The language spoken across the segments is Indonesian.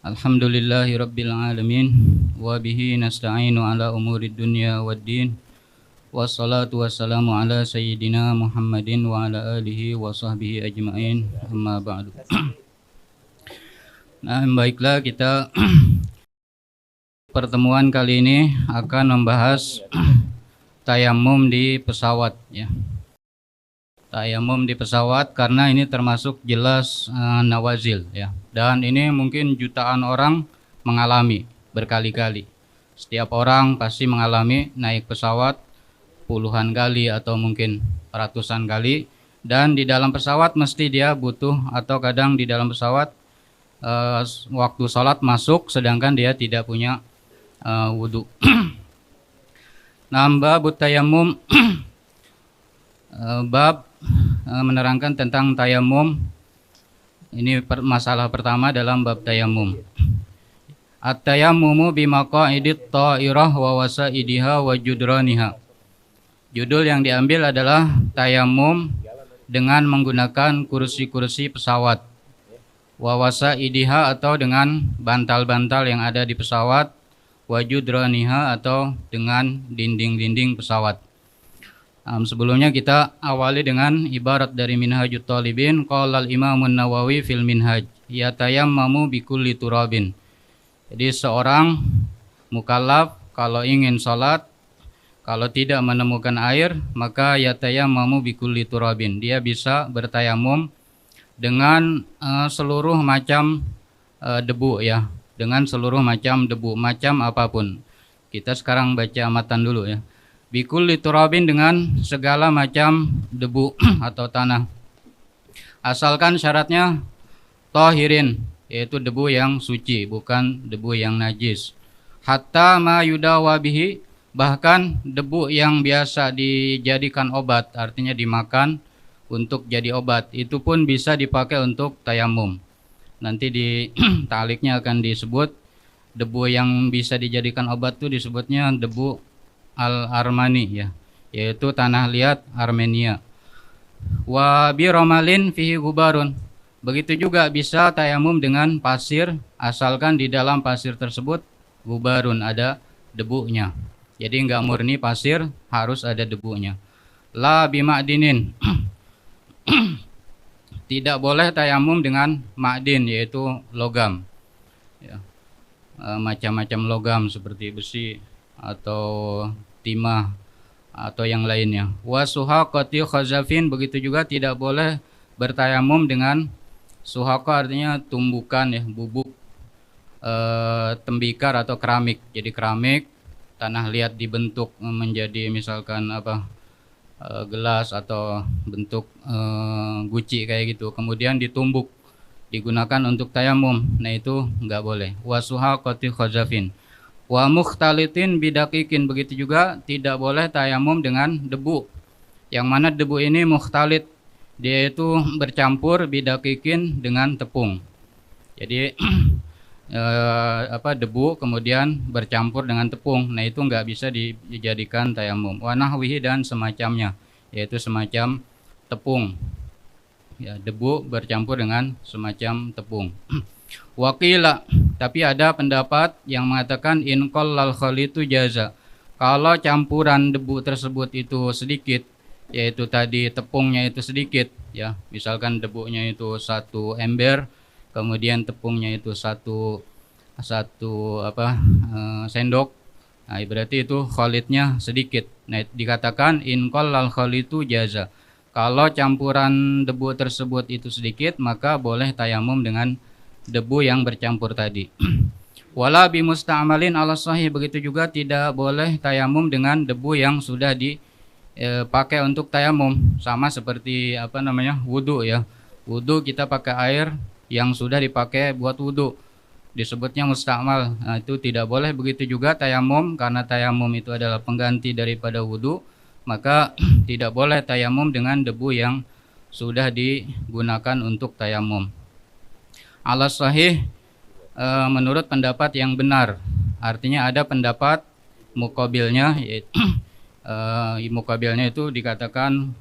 Alhamdulillahi Rabbil Alamin. Wa bihi nasta'inu ala umurid dunya waddin. Wassalatu wassalamu ala sayyidina Muhammadin wa ala alihi wa sahbihi ajma'in. Amma ba'du. Nah, baiklah, kita pertemuan kali ini akan membahas tayamum di pesawat ya. Tayamum di pesawat karena ini termasuk jelas nawazil ya. Dan ini mungkin jutaan orang mengalami berkali-kali. Setiap orang pasti mengalami naik pesawat puluhan kali atau mungkin ratusan kali, dan di dalam pesawat mesti dia butuh, atau kadang di dalam pesawat waktu sholat masuk sedangkan dia tidak punya wudhu. Nah, bab tayamum bab menerangkan tentang tayamum. Ini masalah pertama dalam bab tayamum. At-tayammumu bimaqa'idit ta'irah wa wasaidiha wa judraniha. Judul yang diambil adalah tayamum dengan menggunakan kursi-kursi pesawat. Wa wasaidiha atau dengan bantal-bantal yang ada di pesawat. Wa judraniha atau dengan dinding-dinding pesawat. Sebelumnya kita awali dengan ibarat dari Minhajut Talibin. Qala al-Imamun Nawawi fil Minhaj, yatayammamu bikulli turabin. Jadi seorang mukallaf kalau ingin salat, kalau tidak menemukan air, maka yatayammamu bikulli turabin. Dia bisa bertayamum dengan seluruh macam debu ya, dengan seluruh macam debu, macam apapun. Kita sekarang baca matan dulu ya. Bikulli turabin, dengan segala macam debu atau tanah. Asalkan syaratnya tahirin, yaitu debu yang suci, bukan debu yang najis. Hatta ma yudawa bihi, bahkan debu yang biasa dijadikan obat, artinya dimakan untuk jadi obat, itu pun bisa dipakai untuk tayamum. Nanti di ta'liknya akan disebut debu yang bisa dijadikan obat itu disebutnya debu Al-Armani ya, yaitu tanah liat Armenia. Wa bi romalin fihi gubarun. Begitu juga bisa tayamum dengan pasir, asalkan di dalam pasir tersebut gubarun, ada debunya. Jadi enggak murni pasir, harus ada debunya. La bima'dinin. Tidak boleh tayamum dengan ma'din, yaitu logam ya. Macam-macam logam seperti besi atau timah atau yang lainnya. Wa suhaqati khazafin, begitu juga tidak boleh bertayamum dengan suhaqa, artinya tumbukan ya, bubuk tembikar atau keramik. Jadi keramik tanah liat dibentuk menjadi misalkan gelas atau bentuk guci kayak gitu, kemudian ditumbuk digunakan untuk tayamum. Nah, itu enggak boleh. Wa suhaqati khazafin. Wa mukhtalitin bidaqiqin, begitu juga tidak boleh tayamum dengan debu. Yang mana debu ini mukhtalit, dia itu bercampur, bidaqiqin dengan tepung. Jadi debu kemudian bercampur dengan tepung. Nah, itu enggak bisa dijadikan tayamum. Wa nahwihi, dan semacamnya, yaitu semacam tepung. Ya, debu bercampur dengan semacam tepung. Waqila, tapi ada pendapat yang mengatakan in qallal khalitu jaza. Kalau campuran debu tersebut itu sedikit, yaitu tadi tepungnya itu sedikit ya, misalkan debunya itu 1 ember, kemudian tepungnya itu satu sendok. Nah, berarti itu khalidnya sedikit. Nah, dikatakan in qallal khalitu jaza. Kalau campuran debu tersebut itu sedikit, maka boleh tayamum dengan debu yang bercampur tadi. Wala bimusta'malin ala sahih, begitu juga tidak boleh tayamum dengan debu yang sudah dipakai untuk tayamum, sama seperti wudu ya. Wudu kita pakai air yang sudah dipakai buat wudu, disebutnya musta'mal. Nah, itu tidak boleh. Begitu juga tayamum, karena tayamum itu adalah pengganti daripada wudu, maka tidak boleh tayamum dengan debu yang sudah digunakan untuk tayamum. Ala sahih, menurut pendapat yang benar, artinya ada pendapat muqabilnya, yaitu muqabilnya itu dikatakan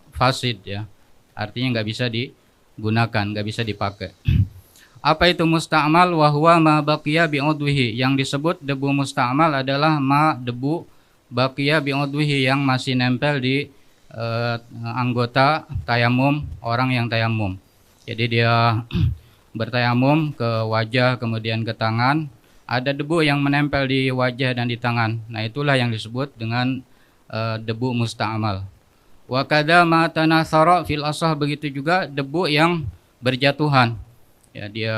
fasid ya, artinya nggak bisa digunakan, nggak bisa dipakai. Apa itu musta'mal? Wa huwa ma baqiya bi'udwihi. Yang disebut debu musta'mal adalah debu baqiya bi'udwihi yang masih nempel di anggota tayamum orang yang tayamum. Jadi dia bertayamum ke wajah kemudian ke tangan, ada debu yang menempel di wajah dan di tangan. Nah, itulah yang disebut dengan debu musta'mal. Wa kadza ma tanathara fil asah, begitu juga debu yang berjatuhan. Ya, dia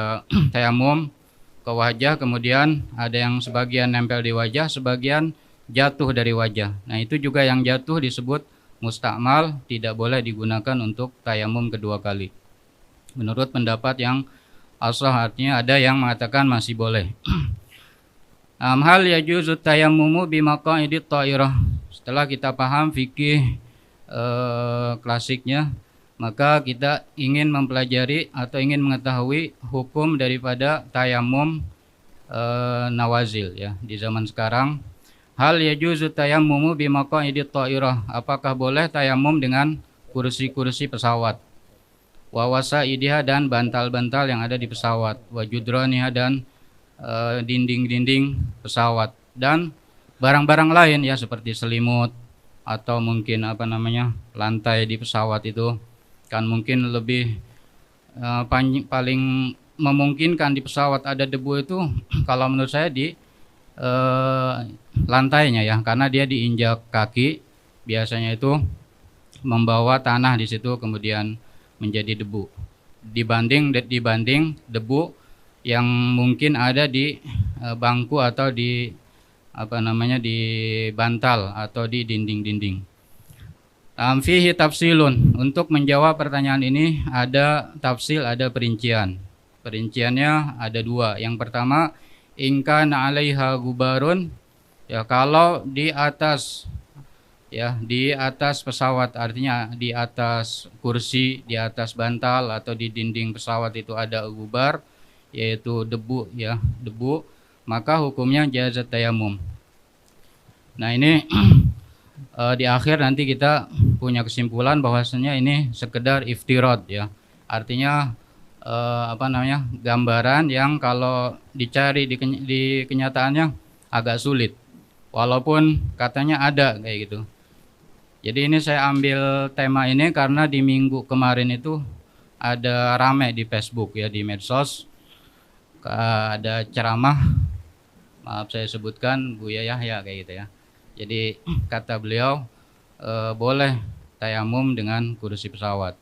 tayamum ke wajah, kemudian ada yang sebagian nempel di wajah, sebagian jatuh dari wajah. Nah, itu juga yang jatuh disebut musta'mal, tidak boleh digunakan untuk tayamum kedua kali. Menurut pendapat yang asah, artinya ada yang mengatakan masih boleh. Hal yajuzu tayammumu bimaqaidit ta'irah. Setelah kita paham fikih klasiknya, maka kita ingin mempelajari atau ingin mengetahui hukum daripada tayamum nawazil ya di zaman sekarang. Hal yajuzu tayammumu bimaqaidit ta'irah. Apakah boleh tayamum dengan kursi-kursi pesawat? Wa wasaidiha, dan bantal-bantal yang ada di pesawat. Wa judraniha, dan dinding-dinding pesawat, dan barang-barang lain ya seperti selimut atau mungkin lantai di pesawat itu kan mungkin lebih paling memungkinkan di pesawat ada debu itu kalau menurut saya di lantainya ya, karena dia diinjak kaki biasanya itu membawa tanah di situ kemudian menjadi debu dibanding debu yang mungkin ada di bangku atau di di bantal atau di dinding-dinding. Fihi tafsilun. Untuk menjawab pertanyaan ini ada tafsil, ada perincian. Perinciannya ada dua. Yang pertama, in kana 'alaiha gubarun, ya kalau di atas pesawat, artinya di atas kursi, di atas bantal atau di dinding pesawat itu ada gubar, yaitu debu, maka hukumnya jazat tayamum. Nah, ini di akhir nanti kita punya kesimpulan bahwasanya ini sekedar iftirad ya. Artinya gambaran yang kalau dicari di kenyataannya agak sulit. Walaupun katanya ada kayak gitu. Jadi ini saya ambil tema ini karena di minggu kemarin itu ada rame di Facebook ya, di medsos. Ada ceramah, maaf saya sebutkan, Buya Yahya kayak gitu ya. Jadi kata beliau boleh tayamum dengan kursi pesawat.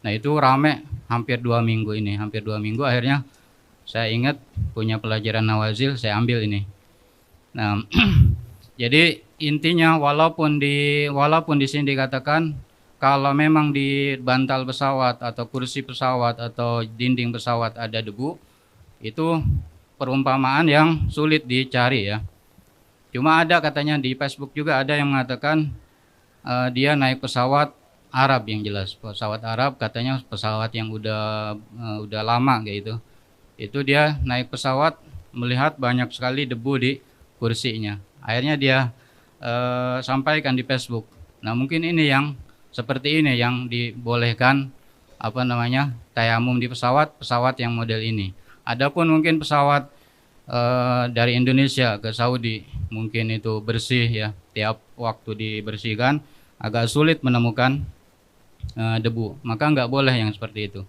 Nah, itu rame hampir 2 minggu ini, akhirnya saya ingat punya pelajaran nawazil, saya ambil ini. Nah, jadi intinya walaupun di sini dikatakan kalau memang di bantal pesawat atau kursi pesawat atau dinding pesawat ada debu, itu perumpamaan yang sulit dicari ya. Cuma ada katanya di Facebook juga ada yang mengatakan dia naik pesawat Arab, yang jelas pesawat Arab, katanya pesawat yang udah lama kayak gitu. Itu dia naik pesawat melihat banyak sekali debu di kursinya. Akhirnya dia sampaikan di Facebook. Nah, mungkin ini yang seperti ini yang dibolehkan tayamum di pesawat yang model ini. Adapun mungkin pesawat dari Indonesia ke Saudi mungkin itu bersih ya, tiap waktu dibersihkan agak sulit menemukan debu, maka nggak boleh yang seperti itu.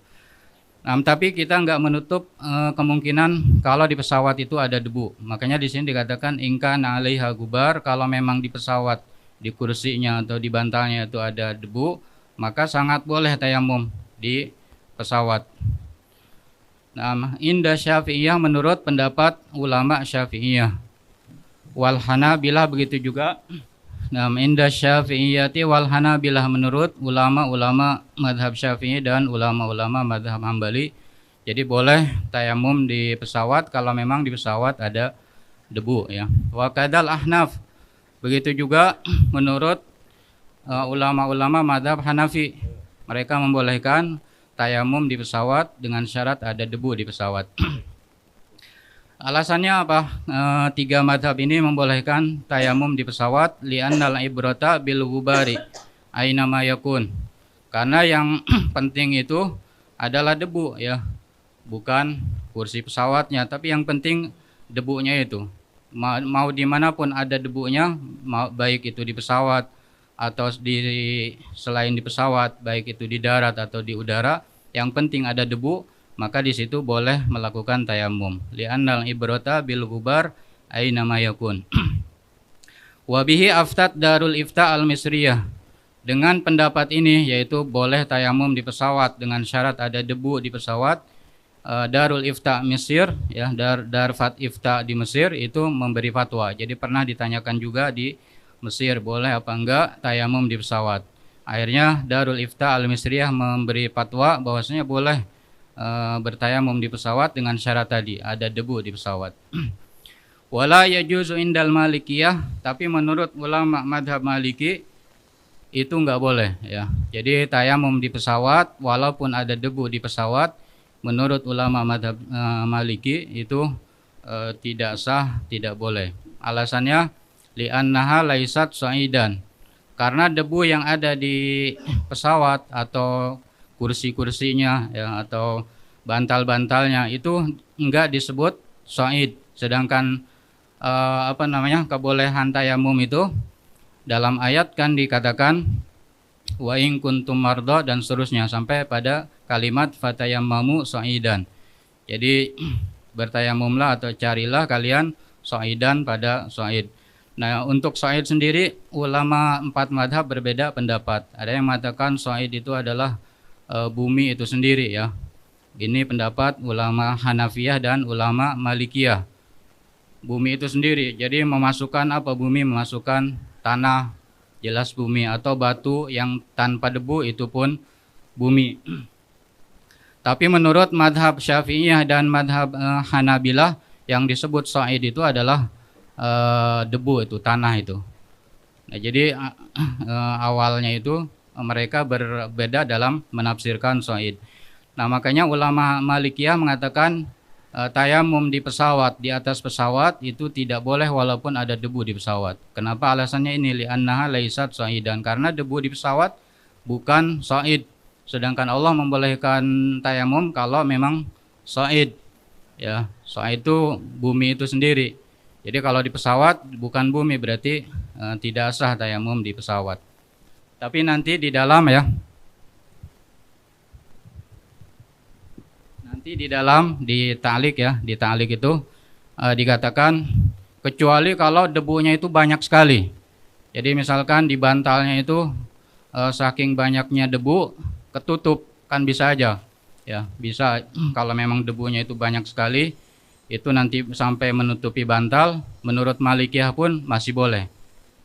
Nah, tapi kita nggak menutup kemungkinan kalau di pesawat itu ada debu. Makanya di sini dikatakan ingka na'alaiha gubar, kalau memang di pesawat di kursinya atau di bantalnya itu ada debu, maka sangat boleh tayamum di pesawat. Nah, inda Syafi'iyah, menurut pendapat ulama Syafi'iyah. Wal Hanabilah begitu juga. Nah, inda Syafi'iyati wal Hanabilah, menurut ulama-ulama madhab Syafi'i dan ulama-ulama madhab Hambali. Jadi boleh tayamum di pesawat kalau memang di pesawat ada debu ya. Wa kadal Ahnaf, begitu juga menurut ulama-ulama madhab Hanafi. Mereka membolehkan tayamum di pesawat dengan syarat ada debu di pesawat. Alasannya apa? 3 madhab ini membolehkan tayamum di pesawat. Li'annal ibrata bil ghubari aina ma yakun. Karena yang penting itu adalah debu ya, bukan kursi pesawatnya, tapi yang penting debunya itu. Mau dimanapun ada debunya, baik itu di pesawat atau selain di pesawat, baik itu di darat atau di udara, yang penting ada debu, maka di situ boleh melakukan tayamum. Li'annal ibrata bil ghubar aina ma yakun. Wa bihi aftat Darul Ifta al-Misriyah. Dengan pendapat ini, yaitu boleh tayamum di pesawat dengan syarat ada debu di pesawat, Darul Ifta Mesir, ya, Darfat Ifta di Mesir itu memberi fatwa. Jadi pernah ditanyakan juga di Mesir, boleh apa enggak tayamum di pesawat. Akhirnya Darul Ifta al-Misriyah memberi fatwa bahwasanya boleh bertayamum di pesawat dengan syarat tadi ada debu di pesawat. Wala yajuzu indal Malikiyah, tapi menurut ulama madhab Maliki itu enggak boleh, ya. Jadi tayamum di pesawat walaupun ada debu di pesawat, menurut ulama madhab Maliki itu tidak sah, tidak boleh. Alasannya li'annaha laisat sa'idan, karena debu yang ada di pesawat atau kursi-kursinya, ya, atau bantal-bantalnya itu enggak disebut sa'id. Sedangkan kebolehan tayamum itu dalam ayat kan dikatakan wa in kuntum marda dan seterusnya sampai pada kalimat fatayammamu sa'idan. Jadi bertayamumlah atau carilah kalian sa'idan pada sa'id. Nah, untuk sa'id sendiri ulama 4 madhab berbeda pendapat. Ada yang mengatakan sa'id itu adalah bumi itu sendiri, ya. Ini pendapat ulama Hanafiyah dan ulama Malikiyah. Bumi itu sendiri. Jadi memasukkan apa bumi? Memasukkan tanah, jelas bumi, atau batu yang tanpa debu itu pun bumi. Tapi menurut madhab Syafi'iyah dan madhab Hanabilah yang disebut sa'id itu adalah debu, itu tanah itu. Nah, jadi awalnya itu mereka berbeda dalam menafsirkan sa'id. Nah, makanya ulama Malikiyah mengatakan tayamum di pesawat, di atas pesawat itu tidak boleh walaupun ada debu di pesawat. Kenapa? Alasannya ini, li'annaha laisat sa'idan, karena debu di pesawat bukan sa'id. Sedangkan Allah membolehkan tayamum kalau memang sa'id, ya. Sa'id itu bumi itu sendiri. Jadi kalau di pesawat bukan bumi, berarti tidak sah tayamum di pesawat. Tapi nanti di dalam, ya, nanti di dalam di ta'liq, ya, di ta'liq itu dikatakan kecuali kalau debunya itu banyak sekali. Jadi misalkan di bantalnya itu saking banyaknya debu ketutup, kan bisa aja, ya, bisa. Kalau memang debunya itu banyak sekali, itu nanti sampai menutupi bantal, menurut Malikiyah pun masih boleh,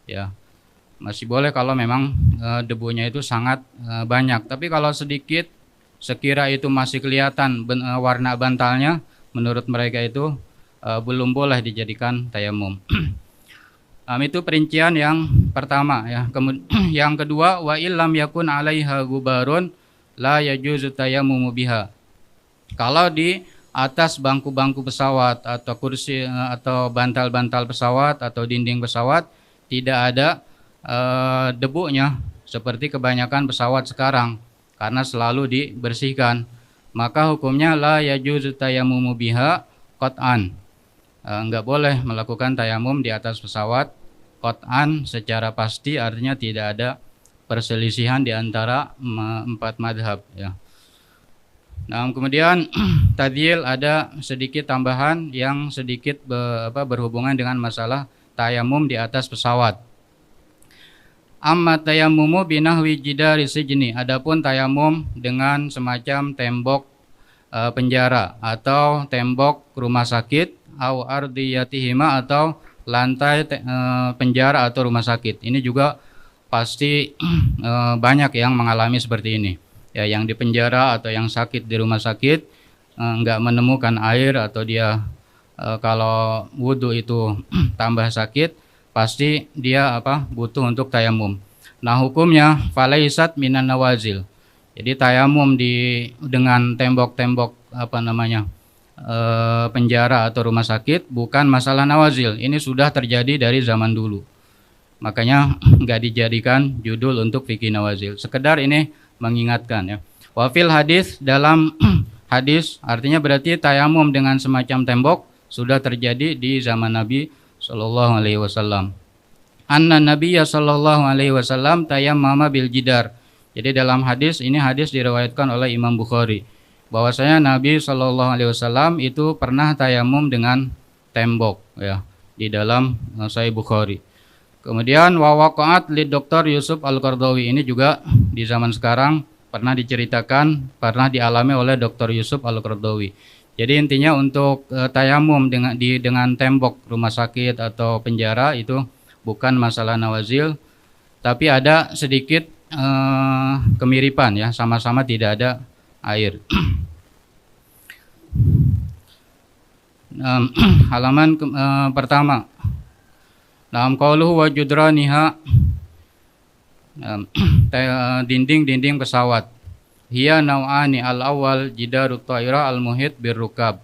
ya, masih boleh kalau memang debunya itu sangat banyak. Tapi kalau sedikit, sekira itu masih kelihatan warna bantalnya, menurut mereka itu belum boleh dijadikan tayamum. Itu perincian yang pertama, ya. Yang kedua, wa illam yakun 'alaiha gubarun la yajuzu tayammumu biha. Kalau di atas bangku-bangku pesawat atau kursi atau bantal-bantal pesawat atau dinding pesawat tidak ada debunya seperti kebanyakan pesawat sekarang, karena selalu dibersihkan, maka hukumnya la yajuzu tayammumu biha qat'an. Enggak boleh melakukan tayamum di atas pesawat qat'an secara pasti, artinya tidak ada perselisihan di antara 4 madhab, ya. Nah, kemudian tadil ada sedikit tambahan yang sedikit berhubungan dengan masalah tayamum di atas pesawat. Amma tayammumu binahwi jidari sijni, adapun tayamum dengan semacam tembok penjara atau tembok rumah sakit, au ardiyatihima, atau lantai penjara atau rumah sakit. Ini juga pasti banyak yang mengalami seperti ini, ya, yang di penjara atau yang sakit di rumah sakit nggak menemukan air, atau dia kalau wudhu itu tambah sakit, pasti dia butuh untuk tayamum. Nah, hukumnya falaisat minan nawazil. Jadi tayamum dengan tembok-tembok penjara atau rumah sakit bukan masalah nawazil. Ini sudah terjadi dari zaman dulu. Makanya nggak dijadikan judul untuk fikih nawazil. Sekedar ini mengingatkan, ya. Wafil hadis, dalam hadis, artinya berarti tayamum dengan semacam tembok sudah terjadi di zaman Nabi sallallahu alaihi wasallam. Anna Nabiyya sallallahu alaihi wasallam tayammama bil jidar. Jadi dalam hadis ini, hadis diriwayatkan oleh Imam Bukhari, bahwasanya Nabi sallallahu alaihi wasallam itu pernah tayamum dengan tembok ya, di dalam Sahih Bukhari. Kemudian waqa'at li Dr. Yusuf Al-Qardawi, ini juga di zaman sekarang pernah diceritakan, pernah dialami oleh Dr. Yusuf Al-Qardawi. Jadi intinya untuk tayamum dengan tembok rumah sakit atau penjara itu bukan masalah nawazil, tapi ada sedikit kemiripan ya, sama-sama tidak ada air. Halaman pertama. Dalam qauluhu wa judraniha, dinding-dinding pesawat. Hiya nau'ani al-awwal jidarut ta'ira al-muhit birrukab.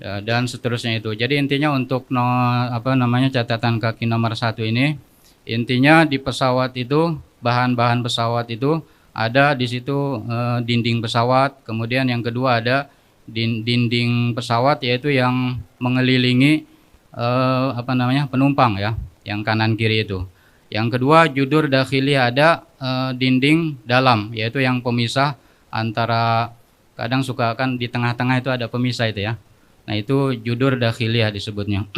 Ya, dan seterusnya itu. Jadi intinya untuk catatan kaki nomor 1 ini, intinya di pesawat itu, bahan-bahan pesawat itu ada di situ dinding pesawat. Kemudian yang kedua ada dinding pesawat, yaitu yang mengelilingi penumpang ya, yang kanan kiri itu. Yang kedua judur dakhili, ada dinding dalam, yaitu yang pemisah antara, kadang suka kan di tengah-tengah itu ada pemisah itu ya. Nah itu judur dakhiliyah disebutnya.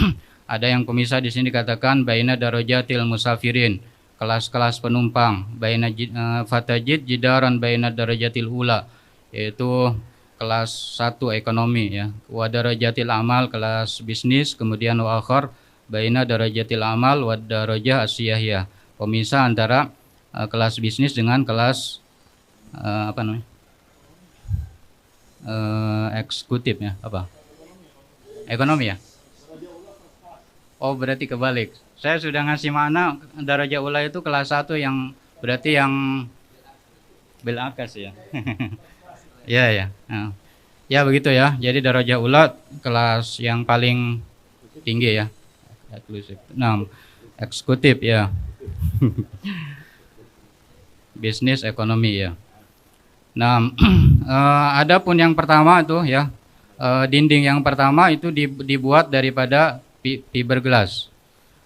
Ada yang pemisah di sini dikatakan baina darajatil musafirin, kelas-kelas penumpang, baina fatajid jidaran baina darajatil ula, yaitu kelas 1 ekonomi ya, wa darajatil amal kelas bisnis, kemudian wa akhar baina darajatil amal wa darajah asyahiyah, pemisah antara kelas bisnis dengan kelas eksekutif ya, ekonomi ya. Oh berarti kebalik, saya sudah ngasih makna darajah ula itu kelas 1 yang berarti yang bil akas ya. Ya ya begitu ya. Jadi darajah ula kelas yang paling tinggi ya, eksklusif. Nah, eksekutif ya. Bisnis ekonomi ya. Nah, adapun yang pertama itu ya, dinding yang pertama itu dibuat daripada fiberglass.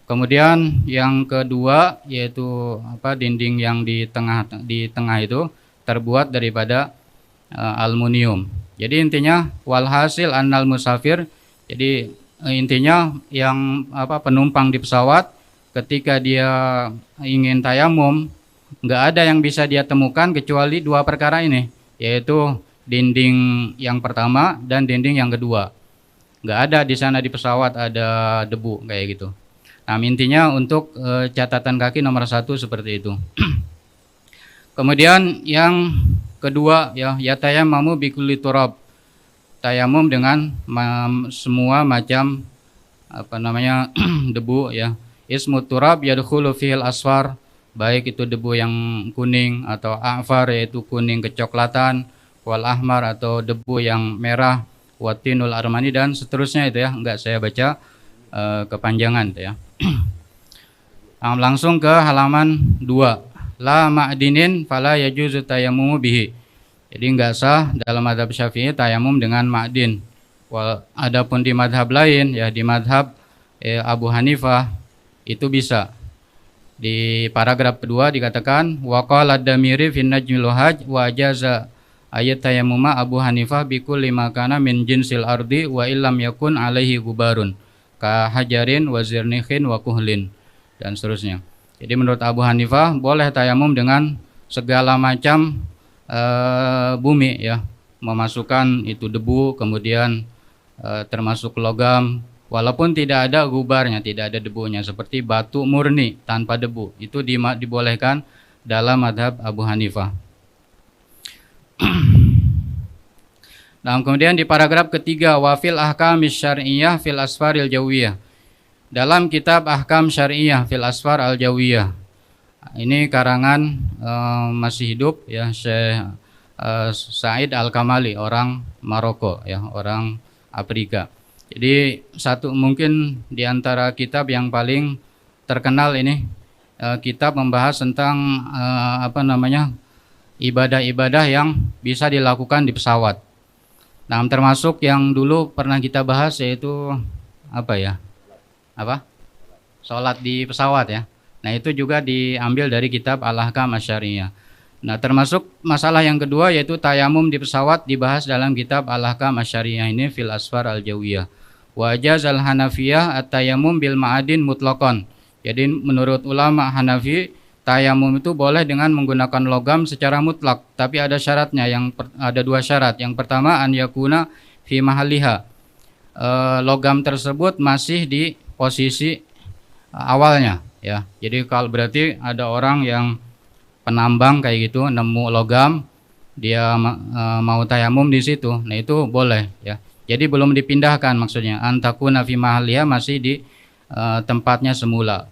Kemudian yang kedua yaitu dinding yang di tengah itu terbuat daripada aluminium. Jadi intinya walhasil annal musafir, jadi intinya yang penumpang di pesawat ketika dia ingin tayamum, nggak ada yang bisa dia temukan kecuali 2 perkara ini, yaitu dinding yang pertama dan dinding yang kedua. Nggak ada di sana di pesawat ada debu kayak gitu. Nah intinya untuk catatan kaki nomor 1 seperti itu. Kemudian yang kedua ya, yatayammamu bikulli turab, tayamum dengan semua macam debu ya. Ismu turab yadkhulu fihil asfar, baik itu debu yang kuning atau a'far yaitu kuning kecoklatan, wal ahmar atau debu yang merah, watinul armani dan seterusnya itu ya, enggak saya baca kepanjangan itu ya. Langsung ke halaman 2. La ma'dinin fala yajuzu tayammumu bihi. Jadi enggak sah dalam mazhab Syafi'i tayamum dengan ma'din. Adapun di madhab lain ya, di madhab Abu Hanifah itu bisa. Di paragraf kedua dikatakan waqala ad-Damiri fi Najmil Hajj wa ajaza ayat tayammuma Abu Hanifah bikulli ma kana min jinsil ardi wa illam yakun alaihi gubarun ka hajarin wa zirnikhin wa kuhlin dan seterusnya. Jadi menurut Abu Hanifah boleh tayamum dengan segala macam bumi ya, memasukkan itu debu, kemudian termasuk logam, walaupun tidak ada gubarnya, tidak ada debunya, seperti batu murni tanpa debu, itu dibolehkan dalam madhab Abu Hanifah. Nah, kemudian di paragraf ketiga, wafil ahkamis syar'iyyah fil asfaril jawiyah. Dalam kitab Ahkam Syari'iyah fil Asfar al-Jawiyah, ini karangan masih hidup ya, Syekh Said Al-Kamali, orang Maroko ya, orang Afrika. Jadi mungkin di antara kitab yang paling terkenal ini, kitab membahas tentang ibadah-ibadah yang bisa dilakukan di pesawat. Nah, termasuk yang dulu pernah kita bahas yaitu apa ya? Apa? Sholat di pesawat ya. Nah, itu juga diambil dari kitab Al-Ahkam Asy-Syariah. Nah, termasuk masalah yang kedua yaitu tayamum di pesawat dibahas dalam kitab Al-Ahkam Asy-Syariah ini fil Asfar Al-Jawiyah. Wa jazal Hanafiyah at-tayammum bil ma'adin mutlaqan. Jadi menurut ulama Hanafi, tayamum itu boleh dengan menggunakan logam secara mutlak, tapi ada syaratnya. Ada dua syarat. Yang pertama an yakuna fi mahalliha. Logam tersebut masih di posisi awalnya ya. Jadi kalau berarti ada orang yang penambang kayak gitu nemu logam, dia mau tayamum di situ. Nah, itu boleh ya. Jadi belum dipindahkan, maksudnya antakuna fi mahalliha, masih di tempatnya semula.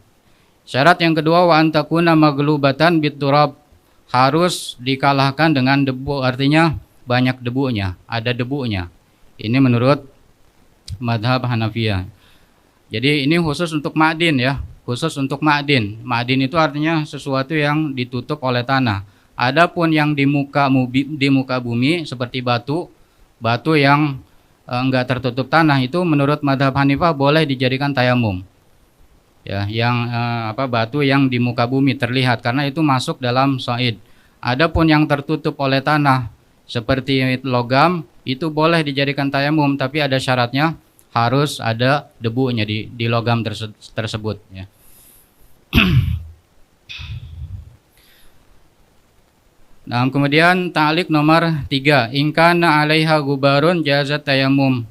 Syarat yang kedua wa antakuna maglubatan biturab, harus dikalahkan dengan debu, artinya banyak debunya, ada debunya. Ini menurut madhab Hanafiyah. Jadi ini khusus untuk ma'din ya, khusus untuk ma'din. Ma'din itu artinya sesuatu yang ditutup oleh tanah. Adapun yang di muka bumi seperti batu yang enggak tertutup tanah, itu menurut madhab Hanifah boleh dijadikan tayamum. Ya, yang batu yang di muka bumi terlihat, karena itu masuk dalam sa'id. Adapun yang tertutup oleh tanah seperti logam, itu boleh dijadikan tayamum, tapi ada syaratnya, harus ada debunya di logam tersebut ya. Nah, kemudian ta'liq nomor 3, in kana 'alaiha gubarun jazat tayammum.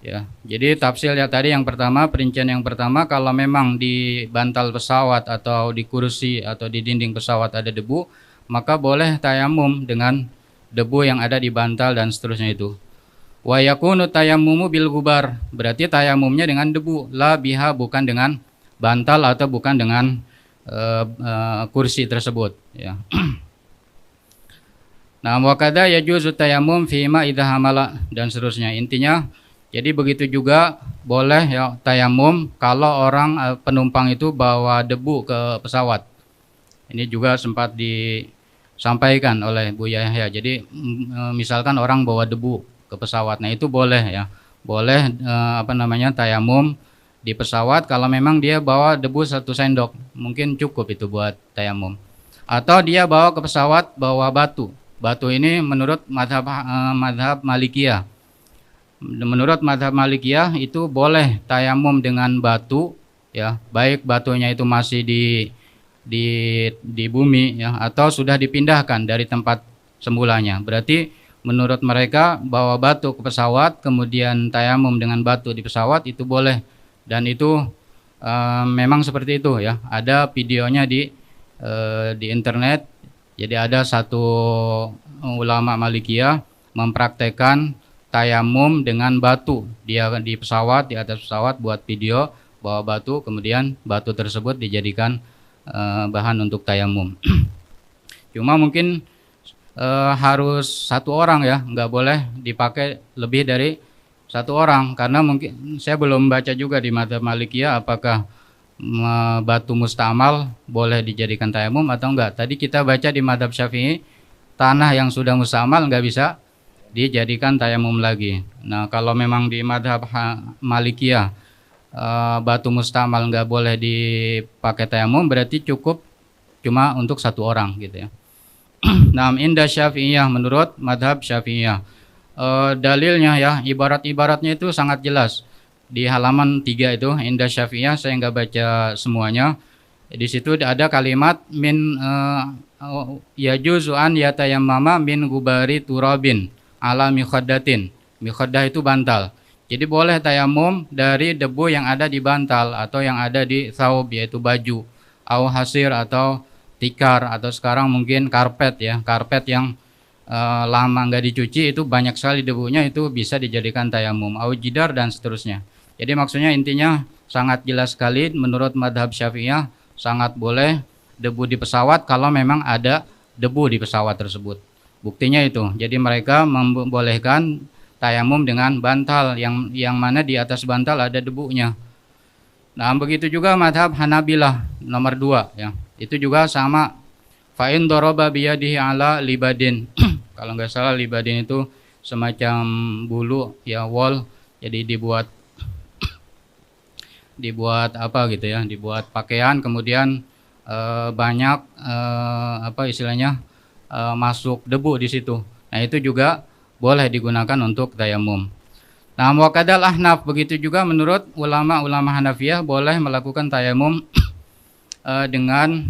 Ya, jadi tafsir ya tadi yang pertama, perincian yang pertama, kalau memang di bantal pesawat atau di kursi atau di dinding pesawat ada debu, maka boleh tayamum dengan debu yang ada di bantal dan seterusnya itu. Wa yakunu tayammumu bil gubar, berarti tayamumnya dengan debu, la biha, bukan dengan bantal atau bukan dengan kursi tersebut ya. Nah, wa kadza yajuzu tayammum fi ma idza hamala, dan seterusnya. Intinya jadi begitu juga boleh ya tayamum kalau orang penumpang itu bawa debu ke pesawat. Ini juga sempat disampaikan oleh Bu Yahya. Jadi misalkan orang bawa debu ke pesawat, nah itu boleh ya. Boleh tayamum di pesawat kalau memang dia bawa debu 1 sendok. Mungkin cukup itu buat tayamum. Atau dia bawa ke pesawat bawa batu. Batu ini menurut madhab Malikiyah. Menurut madhab Malikiyah itu boleh tayamum dengan batu ya, baik batunya itu masih di bumi ya, atau sudah dipindahkan dari tempat semulanya. Berarti menurut mereka bawa batu ke pesawat kemudian tayamum dengan batu di pesawat itu boleh, dan itu memang seperti itu ya. Ada videonya di internet. Jadi ada satu ulama Malikiyah mempraktekkan tayamum dengan batu. Dia di pesawat, di atas pesawat buat video, bawa batu, kemudian batu tersebut dijadikan bahan untuk tayamum. Cuma mungkin harus 1 orang ya, nggak boleh dipakai lebih dari 1 orang, karena mungkin saya belum baca juga di mazhab Malikiyah apakah batu mustamal boleh dijadikan tayamum atau enggak. Tadi kita baca di mazhab Syafi'i, tanah yang sudah mustamal nggak bisa dijadikan tayamum lagi. Nah, kalau memang di madhab Malikiyah batu mustamal nggak boleh dipakai tayamum, berarti cukup cuma untuk 1 orang gitu ya. Nah, indah Syafi'iyah, menurut madhab Syafi'iyah, dalilnya ya, ibarat-ibaratnya itu sangat jelas. Di halaman 3 itu, indah Syafi'iyah, saya nggak baca semuanya. Di situ ada kalimat min yajuzu an yatayammama min gubari turabin ala mikhaddatin. Mikhaddah itu bantal. Jadi boleh tayamum dari debu yang ada di bantal atau yang ada di thawb, yaitu baju, au hasir atau tikar, atau sekarang mungkin karpet ya. Karpet yang lama nggak dicuci itu banyak sekali debunya, itu bisa dijadikan tayamum, au jidar dan seterusnya. Jadi maksudnya intinya sangat jelas sekali menurut madhab Syafi'iyah, sangat boleh debu di pesawat kalau memang ada debu di pesawat tersebut. Buktinya itu, jadi mereka membolehkan tayamum dengan bantal yang mana di atas bantal ada debunya. Nah, begitu juga madhab Hanabilah nomor 2 ya. Itu juga sama. Fa'in doroba biyadihi ala libadin. Kalau nggak salah libadin itu semacam bulu ya, wol, jadi dibuat apa gitu ya, dibuat pakaian, kemudian banyak apa istilahnya masuk debu di situ. Nah itu juga boleh digunakan untuk tayamum. Nah wakadal ahnaf, begitu juga menurut ulama-ulama Hanafiyah boleh melakukan tayamum dengan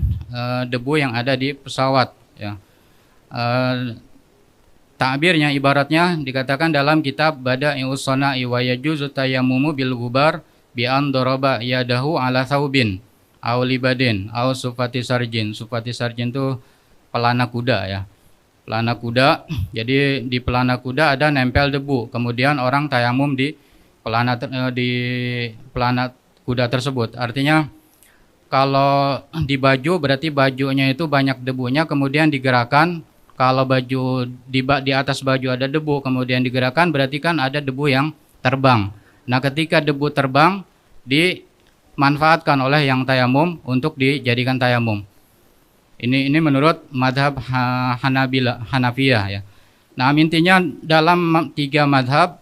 debu yang ada di pesawat ya. Takbirnya ibaratnya dikatakan dalam kitab Bada'i'us Shana'i wa yajuzu tayammumu bil gubar bi an daraba yadahu ala thawbin aw libadin aw sufati sarjin. Sufati sarjin itu pelana kuda ya. Pelana kuda. Jadi di pelana kuda ada nempel debu. Kemudian orang tayamum di pelana kuda tersebut. Artinya kalau di baju berarti bajunya itu banyak debunya, kemudian digerakkan. Kalau baju di atas baju ada debu, kemudian digerakkan, berarti kan ada debu yang terbang. Nah, ketika debu terbang dimanfaatkan oleh yang tayamum untuk dijadikan tayamum. Ini menurut madhab Hanafiyah ya. Nah, intinya dalam 3 madhab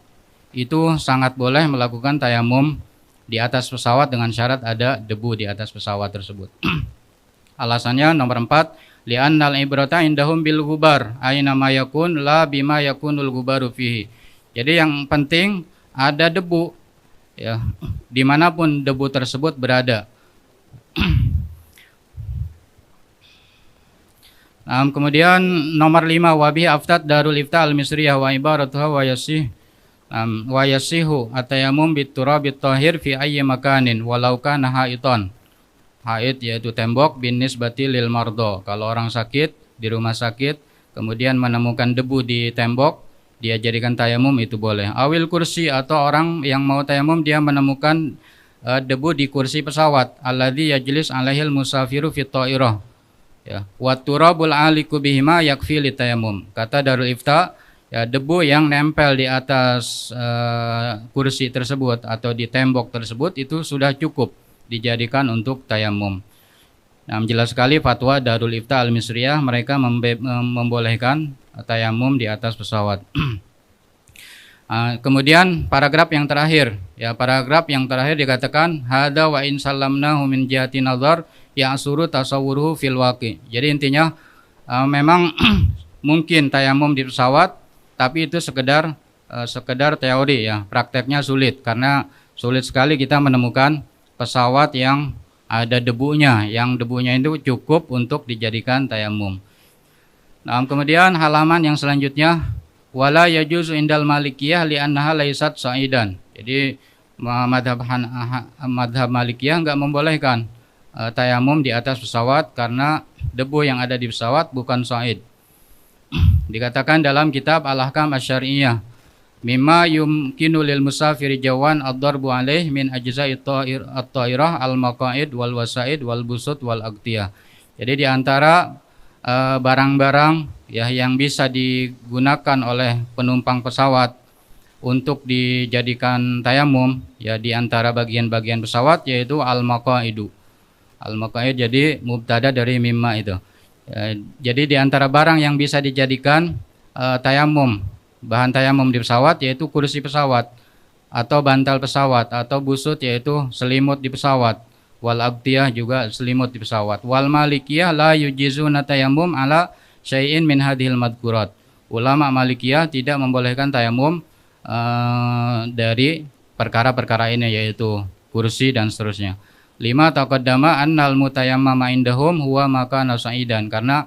itu sangat boleh melakukan tayamum di atas pesawat dengan syarat ada debu di atas pesawat tersebut. Alasannya nomor 4, li'annal ibrata indahum bil gubar aina ma yakun la bima yakunul gubaru fihi. Jadi yang penting ada debu ya, dimanapun debu tersebut berada. Kemudian nomor 5, wabi aftat darul ifta al misriyah wa ibaratuha wa yasihu atayamum biturabit tahir fi ayyi makanin walau kana haiton. Haid yaitu tembok bin nisbati lil mardo. Kalau orang sakit di rumah sakit kemudian menemukan debu di tembok, dia jadikan tayamum, itu boleh. Awil kursi, atau orang yang mau tayamum dia menemukan debu di kursi pesawat. Alladzi yajlis alaihil musafiru fit ta'irah. Ya, wa turabul aliku bihima yakfi li tayamum. Kata Darul Ifta, ya, debu yang nempel di atas kursi tersebut atau di tembok tersebut itu sudah cukup dijadikan untuk tayamum. Nah, jelas sekali fatwa Darul Ifta Al-Misriyah, mereka membolehkan tayamum di atas pesawat. Kemudian paragraf yang terakhir, ya, paragraf yang terakhir dikatakan hada wa in sallamnahu min jihati nazar ya'suru tasawwuruhu fil waqi. Jadi intinya memang mungkin tayamum di pesawat, tapi itu sekedar teori ya, prakteknya sulit karena sulit sekali kita menemukan pesawat yang ada debunya, yang debunya itu cukup untuk dijadikan tayamum. Nah, kemudian halaman yang selanjutnya, wala yajuzu indal malikiyah li'annaha laysat sa'idan. Jadi madhab malikiyah enggak membolehkan tayamum di atas pesawat karena debu yang ada di pesawat bukan sa'id. Dikatakan dalam kitab Al-Ahkam Asy-Syar'iyyah, mimma yumkinu lil musafiri jawan ad-darbu alaih min ajza'i at-ta'irah al-maqaid wal wasaid wal busut wal aqtiyah. Jadi di antara barang-barang ya yang bisa digunakan oleh penumpang pesawat untuk dijadikan tayamum, ya, di antara bagian-bagian pesawat yaitu al-maqaidu. Al-maqaid jadi mubtada dari mimma itu. Jadi di antara barang yang bisa dijadikan tayamum, bahan tayamum di pesawat yaitu kursi pesawat atau bantal pesawat atau busut yaitu selimut di pesawat, wal abtiyah juga selimut di pesawat. Wal malikiyah la yujizuna tayammum ala syai'in min hadhil madhkurat. Ulama Malikiyah tidak membolehkan tayamum dari perkara-perkara ini yaitu kursi dan seterusnya. 5 taqaddama annal mutayammama indahum huwa makana sa'idan, karena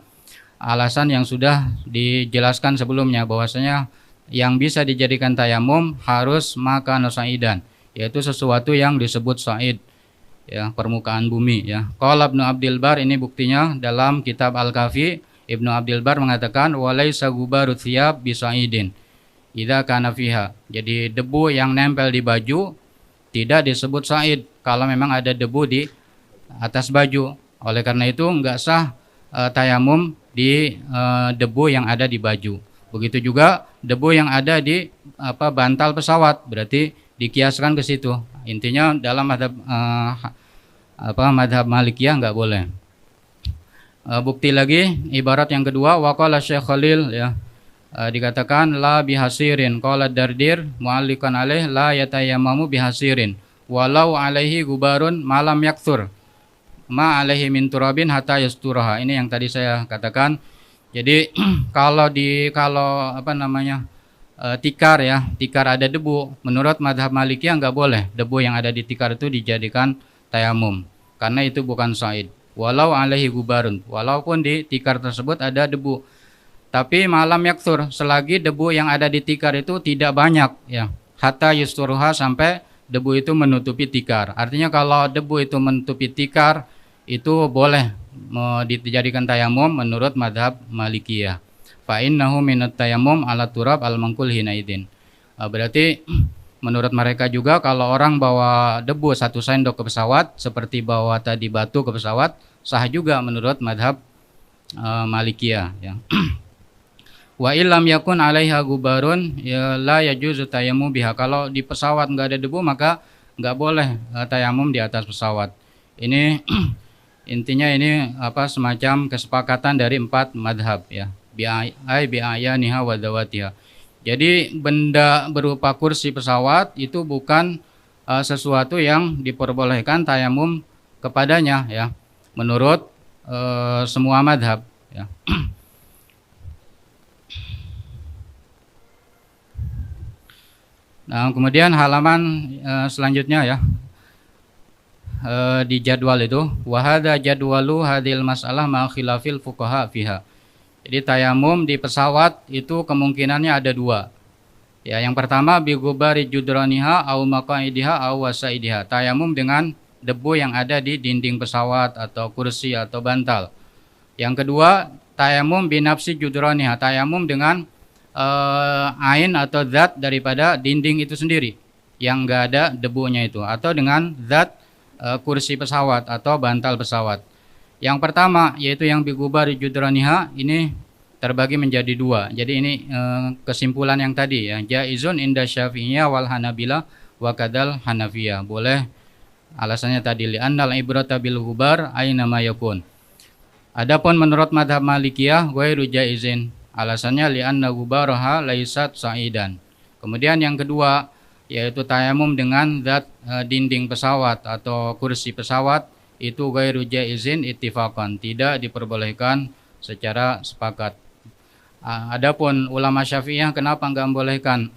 alasan yang sudah dijelaskan sebelumnya bahwasanya yang bisa dijadikan tayamum harus makana sa'idan, yaitu sesuatu yang disebut sa'id, ya, permukaan bumi, ya. Qala Ibnu Abdul Bar, ini buktinya dalam kitab Al-Kafi. Ibnu Abdul Bar mengatakan walaisa gubaru thiyab bisaidin idza kana fiha. Jadi debu yang nempel di baju tidak disebut sa'id kalau memang ada debu di atas baju. Oleh karena itu enggak sah tayamum di debu yang ada di baju. Begitu juga debu yang ada di bantal pesawat, berarti dikiaskan ke situ. Intinya dalam madhab Malikiyah enggak boleh. Bukti lagi ibarat yang kedua, waqala Syekh Khalil, ya, dikatakan la bihasirin, qala Dardir mu'allikan alaih la yatayammamu bihasirin walau alaihi gubarun malam yakthur ma alaihi min turabin hatta yasturaha. Ini yang tadi saya katakan. Jadi kalau apa namanya, tikar ya, tikar ada debu, menurut mazhab Malikiyah nggak boleh debu yang ada di tikar itu dijadikan tayamum karena itu bukan sa'id. Walau alaihi gubarun, walaupun di tikar tersebut ada debu. Tapi malam yakthur, selagi debu yang ada di tikar itu tidak banyak ya. Hatta yusturuha, sampai debu itu menutupi tikar. Artinya kalau debu itu menutupi tikar itu boleh dijadikan tayamum menurut madhab Malikiyah. Fa innahu minat tayamum ala turab al mangkul hinaidin. Berarti menurut mereka juga kalau orang bawa debu 1 sendok ke pesawat seperti bawa tadi batu ke pesawat, sah juga menurut madhab Malikiyah ya. Wa illam yakun alaiha gubarun ya la yajuzu tayamum biha. Kalau di pesawat nggak ada debu maka nggak boleh tayamum di atas pesawat. Ini intinya ini apa, semacam kesepakatan dari 4 madhab ya. Bi'ayaniha wa dawatiha. Jadi benda berupa kursi pesawat itu bukan sesuatu yang diperbolehkan tayamum kepadanya ya, menurut semua madhab ya. Nah, kemudian halaman selanjutnya ya, di jadwal itu wahada jadwalu hadil masalah ma khilafil fuqaha fiha. Jadi tayamum di pesawat itu kemungkinannya ada 2. Ya, yang pertama bi gubari judraniha au maqaidiha au wasaidiha. Tayamum dengan debu yang ada di dinding pesawat atau kursi atau bantal. Yang kedua, tayamum bi nafsi judraniha. Tayamum dengan ain atau zat daripada dinding itu sendiri yang enggak ada debunya itu, atau dengan zat kursi pesawat atau bantal pesawat. Yang pertama yaitu yang bigubar judraniha ini terbagi menjadi 2. Jadi ini kesimpulan yang tadi ya, jaizun inda Syafi'iyah wal Hanabilah wa kadal Hanafiyah. Boleh, alasannya tadi li annal ibrata bil gubar aina ma yakun. Adapun menurut madhab Malikiyah ghairu jaizin. Alasannya li anna gubaraha laisat sa'idan. Kemudian yang kedua yaitu tayamum dengan zat dinding pesawat atau kursi pesawat itu ghairu jaizin ittifaqan, tidak diperbolehkan secara sepakat. Adapun ulama Syafi'iyah kenapa enggak membolehkan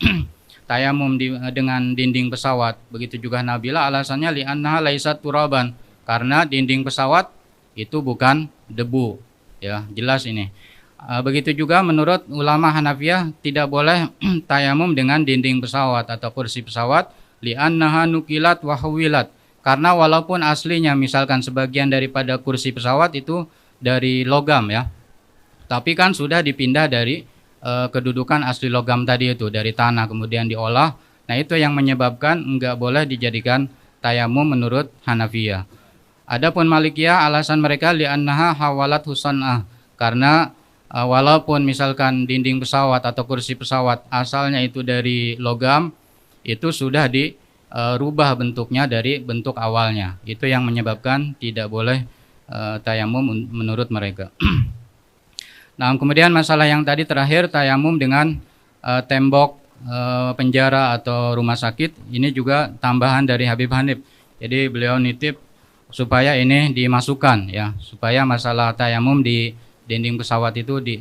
tayamum dengan dinding pesawat, begitu juga Hanabilah, alasannya li annaha laisat turaban, karena dinding pesawat itu bukan debu ya, jelas ini. Begitu juga menurut ulama Hanafiyah tidak boleh tayamum dengan dinding pesawat atau kursi pesawat li annaha nukilat wa huwilat, karena walaupun aslinya misalkan sebagian daripada kursi pesawat itu dari logam ya, tapi kan sudah dipindah dari kedudukan asli logam tadi itu, dari tanah kemudian diolah. Nah, itu yang menyebabkan enggak boleh dijadikan tayamum menurut Hanafiyah. Adapun Malikiyah alasan mereka li annaha hawalat husanah, karena walaupun misalkan dinding pesawat atau kursi pesawat asalnya itu dari logam, itu sudah dirubah bentuknya dari bentuk awalnya. Itu yang menyebabkan tidak boleh tayamum menurut mereka. Nah, kemudian masalah yang tadi terakhir, tayamum dengan tembok penjara atau rumah sakit, ini juga tambahan dari Habib Hanif. Jadi beliau nitip supaya ini dimasukkan ya, supaya masalah tayamum di dinding pesawat itu di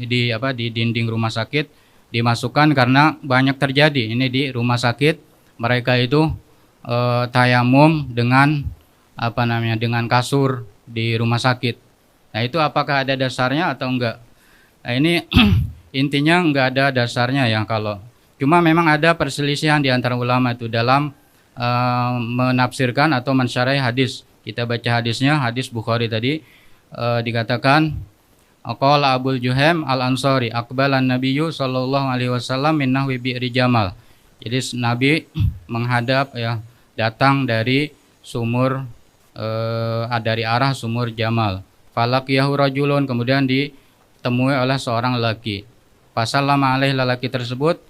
dinding rumah sakit dimasukkan, karena banyak terjadi ini di rumah sakit, mereka itu tayamum dengan dengan kasur di rumah sakit. Nah, itu apakah ada dasarnya atau enggak? Nah, ini intinya enggak ada dasarnya ya, kalau cuma memang ada perselisihan di antara ulama itu dalam menafsirkan atau mensyarah hadis. Kita baca hadisnya, hadis Bukhari tadi, dikatakan qala Abul Juhaim Al-Ansari aqbalan Nabiyyu sallallahu alaihi wasallam min nahwi bi'ri Jamal. Jadi Nabi menghadap ya, datang dari sumur dari arah sumur Jamal. Falaqiyahu rajulun, kemudian ditemui oleh seorang lelaki. Fasallama alaihi, lelaki tersebut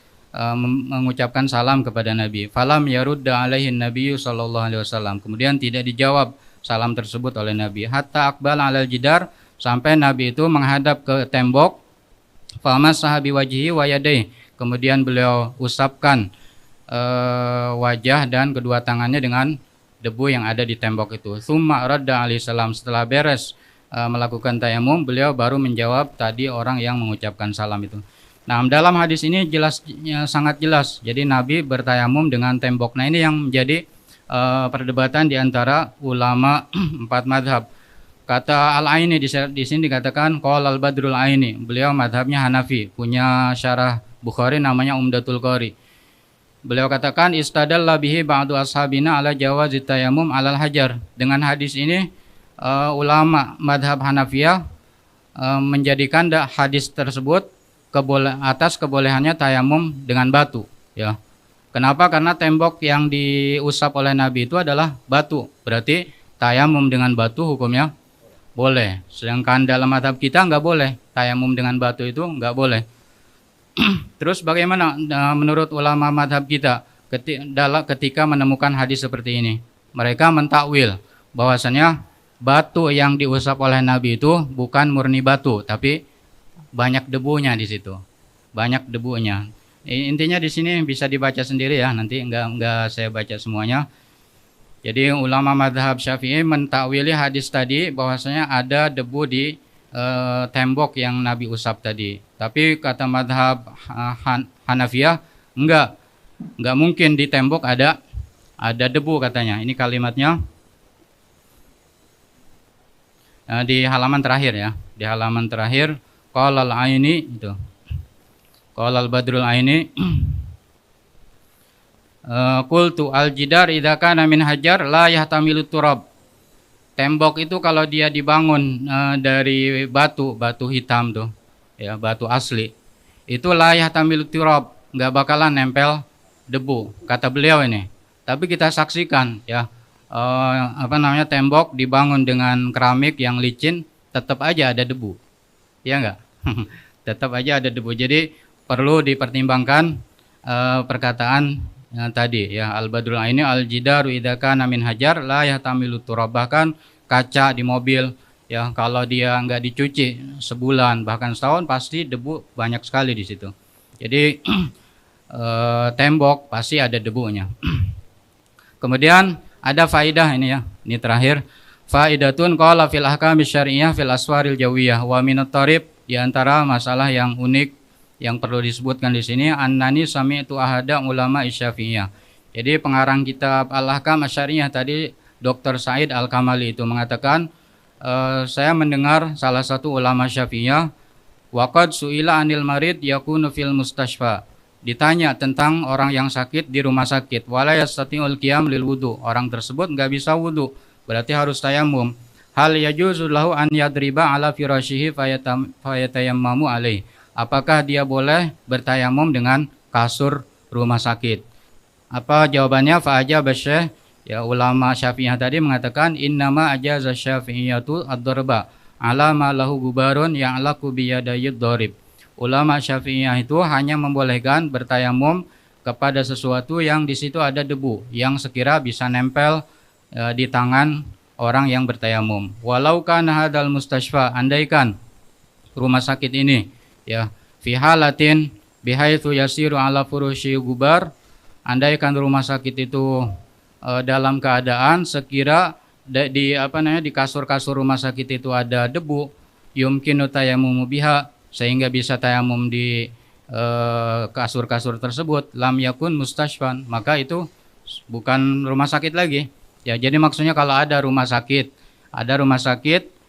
mengucapkan salam kepada Nabi. Falam yarudda alaihi Nabiyyu sallallahu alaihi wasallam. Kemudian tidak dijawab salam tersebut oleh Nabi. Hatta aqbala alal jidar, sampai Nabi itu menghadap ke tembok. Famasaha biwajhihi wa yadayhi. Kemudian beliau usapkan wajah dan kedua tangannya dengan debu yang ada di tembok itu. Tsumma radda alaihi salam. Setelah beres melakukan tayamum, beliau baru menjawab tadi orang yang mengucapkan salam itu. Nah, dalam hadis ini sangat jelas. Jadi Nabi bertayamum dengan tembok. Nah, ini yang menjadi perdebatan di antara ulama empat madhab. Kata Al-Aini di sini dikatakan qala al-Badrul Aini. Beliau madhabnya Hanafi, punya syarah Bukhari namanya Umdatul Qari. Beliau katakan istadalla bihi ba'du ashabina ala jawazi tayammum alal hajar. Dengan hadis ini ulama madhab Hanafiyah menjadikan hadis tersebut atas kebolehannya tayamum dengan batu, ya. Kenapa? Karena tembok yang diusap oleh Nabi itu adalah batu. Berarti tayamum dengan batu hukumnya boleh. Sedangkan dalam madhab kita nggak boleh. Tayamum dengan batu itu nggak boleh. Terus bagaimana menurut ulama madhab kita ketika menemukan hadis seperti ini? Mereka mentakwil bahwasanya batu yang diusap oleh Nabi itu bukan murni batu, tapi banyak debunya di situ. Banyak debunya. Intinya di sini bisa dibaca sendiri ya, nanti enggak saya baca semuanya. Jadi ulama madhab Syafi'i mentakwili hadis tadi bahwasanya ada debu di tembok yang Nabi usap tadi. Tapi kata madhab Hanafiyah enggak mungkin di tembok ada debu katanya. Ini kalimatnya di halaman terakhir ya. Di halaman terakhir qala al-Aini itu. Qala al-Badrul Aini qultu al-jidar idza kana min hajar la yahtamilu turab. Tembok itu kalau dia dibangun dari batu hitam tuh, ya, batu asli, itu la yahtamilu turab, enggak bakalan nempel debu, kata beliau ini. Tapi kita saksikan ya, tembok dibangun dengan keramik yang licin, tetap aja ada debu. Ya enggak? Tetap aja ada debu. Jadi perlu dipertimbangkan perkataan tadi ya, Al-Badrul Aini al-jidaru idza kana min hajar la yahtamilu turab. Bahkan kaca di mobil ya, kalau dia enggak dicuci sebulan bahkan setahun pasti debu banyak sekali di situ. Jadi tembok pasti ada debunya. Kemudian ada faidah ini ya, ini terakhir. Faidatun qala fil ahkam syar'iyyah fil aswaril jawiyah wa minat tarib, di antara masalah yang unik yang perlu disebutkan di sini, annani sami'tu ahada ulama Syafi'iyah. Jadi pengarang kitab Al-Ahkam Asy-Syar'iyyah tadi Dr. Said Al-Kamali itu mengatakan, saya mendengar salah satu ulama Syafi'iyah waqad su'ila anil marid yakunu fil mustashfa. Ditanya tentang orang yang sakit di rumah sakit, wala yastati'ul qiyam lil wudu. Orang tersebut enggak bisa wudu, berarti harus tayamum. Hal yajuzu lahu an yadriba ala firashihi fayatayammamu alaih. Apakah dia boleh bertayamum dengan kasur rumah sakit? Apa jawabannya? Fa'ajaba Syekh, ya, ulama Syafi'iyah tadi mengatakan innama ajaza Syafi'iyatu ad-darba ala ma lahu gubarun ya'laku biyadayid dharib. Ulama Syafi'iyah itu hanya membolehkan bertayamum kepada sesuatu yang di situ ada debu yang sekira bisa nempel di tangan orang yang bertayamum. Walau kana hadal mustashfa, andaikan rumah sakit ini ya fi halatin bihaitsu yasiru ala furushi gubar, andaikan rumah sakit itu dalam keadaan sekira di kasur-kasur rumah sakit itu ada debu, yumkinu tayammum biha, sehingga bisa tayamum di kasur-kasur tersebut, lam yakun mustashfan, maka itu bukan rumah sakit lagi. Ya, jadi maksudnya kalau ada rumah sakit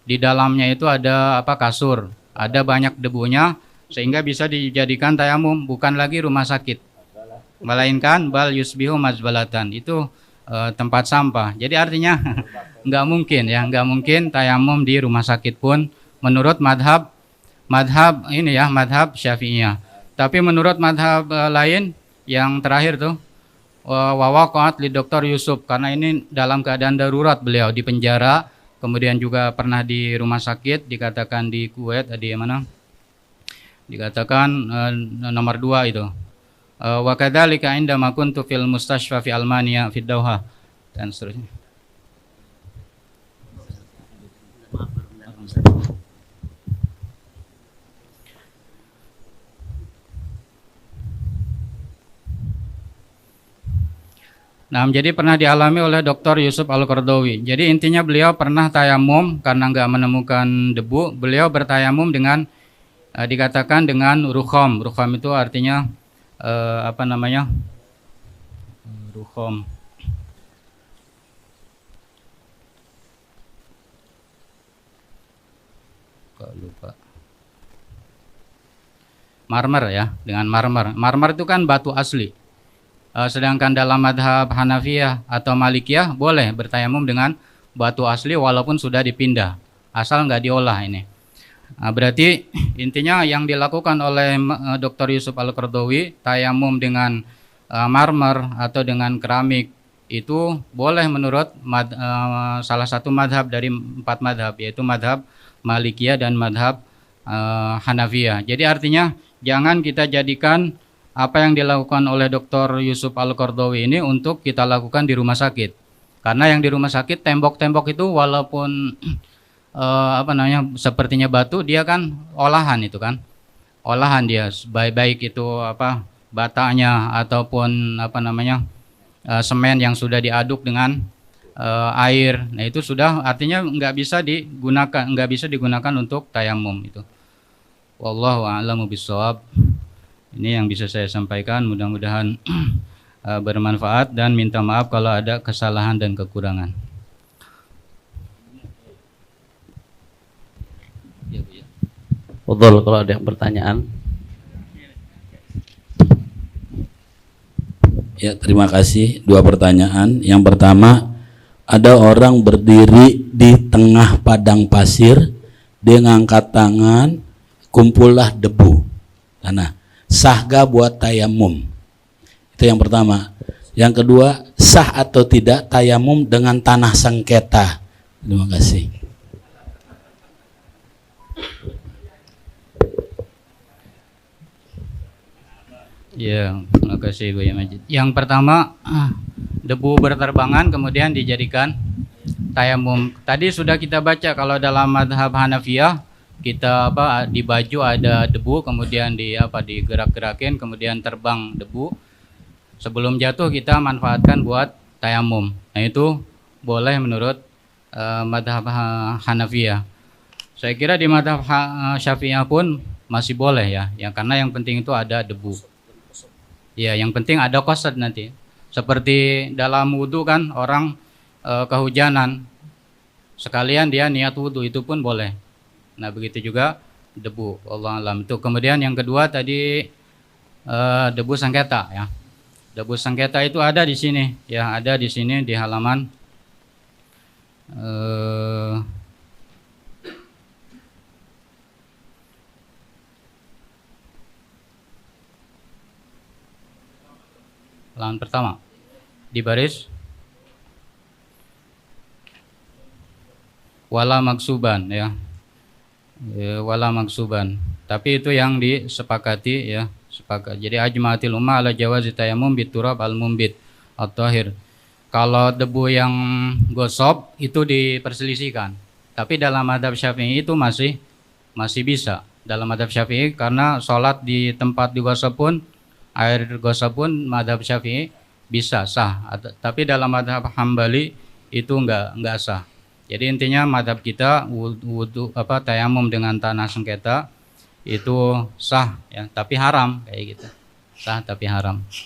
di dalamnya itu ada kasur, ada banyak debunya sehingga bisa dijadikan tayamum, bukan lagi rumah sakit, melainkan bal yusbihu mazbalatan, itu tempat sampah. Jadi artinya nggak mungkin tayamum di rumah sakit pun menurut madhab Syafi'iyah. Tapi menurut madhab lain yang terakhir tuh wawaqat li Dr. Yusuf, karena ini dalam keadaan darurat, beliau di penjara, kemudian juga pernah di rumah sakit, dikatakan di Kuwait, di mana? Dikatakan nomor 2 itu. Wa kadzalika indama kuntu fil mustashfa fi Almania fi Dauha dan seterusnya. Nah, jadi pernah dialami oleh Dr. Yusuf Al-Qaradawi. Jadi intinya beliau pernah tayamum karena nggak menemukan debu. Beliau bertayamum dengan dikatakan dengan rukham. Rukham itu artinya apa namanya? Rukham. Kok lupa. Marmer ya, dengan marmer. Marmer itu kan batu asli. Sedangkan dalam madhab Hanafiyah atau Malikiyah boleh bertayamum dengan batu asli walaupun sudah dipindah, asal nggak diolah ini. Berarti intinya yang dilakukan oleh Dr. Yusuf Al-Qaradawi, tayamum dengan marmer atau dengan keramik itu boleh menurut salah satu madhab dari 4 madhab, yaitu madhab Malikiyah dan madhab Hanafiyah. Jadi artinya jangan kita jadikan apa yang dilakukan oleh Dr. Yusuf Al-Qaradawi ini untuk kita lakukan di rumah sakit. Karena yang di rumah sakit tembok-tembok itu walaupun apa namanya sepertinya batu, dia kan olahan itu kan. Olahan dia baik itu apa batanya ataupun apa namanya semen yang sudah diaduk dengan air. Nah, itu sudah artinya nggak bisa digunakan untuk tayamum itu. Wallahu a'lamu bishawab. Ini yang bisa saya sampaikan, mudah-mudahan bermanfaat dan minta maaf kalau ada kesalahan dan kekurangan. Betul, kalau ada yang pertanyaan. Ya, terima kasih. 2 pertanyaan. Yang pertama, ada orang berdiri di tengah padang pasir, dia ngangkat tangan, kumpullah debu tanah. Sah gak buat tayamum? Itu yang pertama. Yang kedua, sah atau tidak tayamum dengan tanah sengketa? Terima kasih. Ya, terima kasih Bu Majid. Yang pertama, debu berterbangan kemudian dijadikan tayamum. Tadi sudah kita baca kalau dalam madhab Hanafiyah kita di baju ada debu kemudian digerak-gerakin kemudian terbang debu, sebelum jatuh kita manfaatkan buat tayamum. Nah, itu boleh menurut madhab Hanafiyah. Saya kira di madhab Syafi'iyah pun masih boleh ya, karena yang penting itu ada debu. Ya, yang penting ada qasad nanti. Seperti dalam wudhu kan orang kehujanan, sekalian dia niat wudhu, itu pun boleh. Nah, begitu juga debu. Wallahu a'lam. Itu kemudian yang kedua tadi debu sengketa ya. Debu sengketa itu ada di sini ya, ada di sini di halaman halaman pertama di baris wala maksuban ya. Wala maksuban. Tapi itu yang disepakati ya, sepakat. Jadi ajma'atil ummah ala jawazi tayammum biturab al-mumbit at-tahir. Kalau debu yang gosok itu diperselisihkan. Tapi dalam madhab Syafi'i itu masih bisa. Dalam madhab Syafi'i karena sholat di tempat digosok pun, air gosok pun madhab Syafi'i bisa sah. Tapi dalam madhab Hambali itu enggak sah. Jadi intinya madhab kita tayamum dengan tanah sengketa itu sah ya, tapi haram kayak gitu. Sah tapi haram.